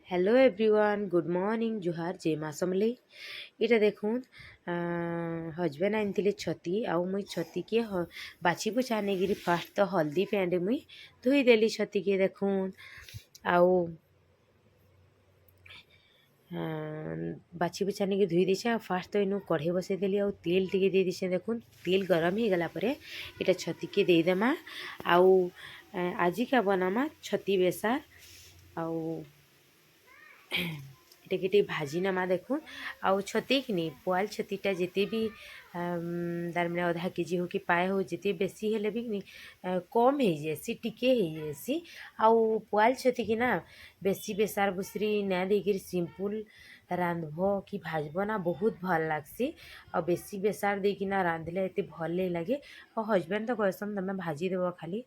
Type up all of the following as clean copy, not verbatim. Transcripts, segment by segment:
Hello everyone good morning जुहार जय माँ समलेई इटा देखून हजबैंड आनी छती आउ मुई छती के बाछी बुछा नहीं फास्ट तो हल्दी पेंडे मुई धोईदेली छती के देखून आउ बाछी बुछा नहीं धोई देछे फास्ट तो इनू कढ़े बसईदेली आउ तेल टिके दे देछे देखून तेल गरम हो गला परे इटा छती के देदेमा आउ आज का बनामा छती बेसार आउ এটা ଟିକେ ଭାଜି ନେମା ଦେଖୁନ୍ ଆଉ ଛତିକି ନି ପୁଆଲ ଛତିଟା ଯେତେ ବି ତାର ମାନେ ଅଧା କେଜି ହଉ କି ପାଏ ହଉ ଯେତେ ବେଶୀ ହେଲେ ବି ନି କମ୍ ହେଇଯାଏସି ଟିକେ ହେଇଯାଏସି ଆଉ ପୁଆଲ ଛତିକି ନା ବେଶୀ ବେସାର ବୁସରି ନା ଦେଇକିରି ସିମ୍ପୁଲ୍ ରାନ୍ଧବ କି ଭାଜବ ନା ବହୁତ ଭଲ ଲାଗ୍ସି ଆଉ ବେଶୀ ବେସାର ଦେଇକିନା ରାନ୍ଧିଲେ ଏତେ ଭଲ ନାଇଁ ଲାଗେ ଆଉ ହଜବେଣ୍ଡ ତ କହିସନ୍ ତମେ ଭାଜିଦେବ ଖାଲି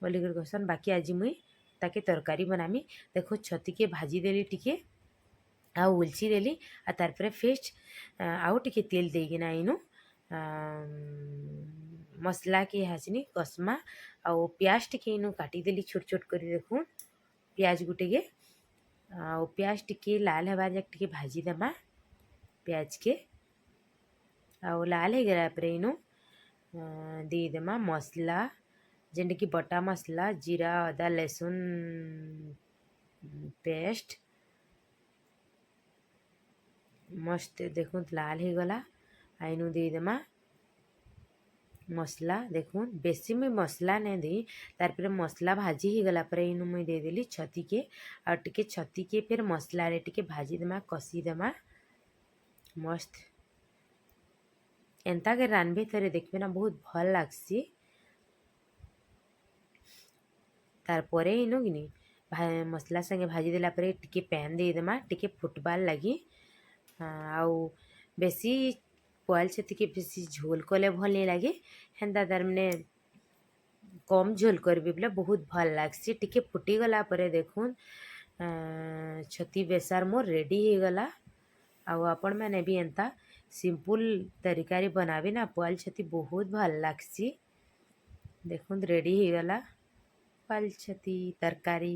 ବୋଲିକରି କହିସନ୍ ବାକି ଆଜି ମୁଇଁ ताके तरकारी बनामी देखो छती के भाजी देली टिके आउ उलची देली आ तार पर फेस्ट आउ टिके तेल देकिना इनु मसला के हाचनी कस्मा आउ प्याज टिके इनु काटी देली छोट छोट करी देखून प्याज गुटे के आउ प्याज टिके लाल हेबार जाक टिके भाजी देमा प्याज के आउ लाल हे गला पर इनु दे देमा मसला जेनटा कि बटा मसला जीरा अदा लहसुन पेस्ट मस्त देखून लाल हो गला आइनु देदेमा मसला देखून बेसी मुई मसला नहीं दी तार पर मसला भाजी ही गला पर इनु मुई देदेली छती के और टिके छती के फिर मसला रे टिके भाजी देमा कसी देमा मस्त एंता के रानबे थरे देखबे ना बहुत भल लागसी तारपरे इनु कि मसला संगे भाजी देला परे टिके पैन देदेमा टिके फुटबार लगी आउ बेसी पुआल छती के बेसी झोल कले भल नहीं लगे हेन्ता तार माने कम झोल करबे बोले बहुत भल लागसी टिके फुटी गला परे देखून छती बेसार मोर रेडी हो गला आउ आपण मैंने भी एंता सिंपल तरीका बनाबे ना पुआल छती बहुत भल लागसी देखून रेडी हो गला पुआल छती तरकारी।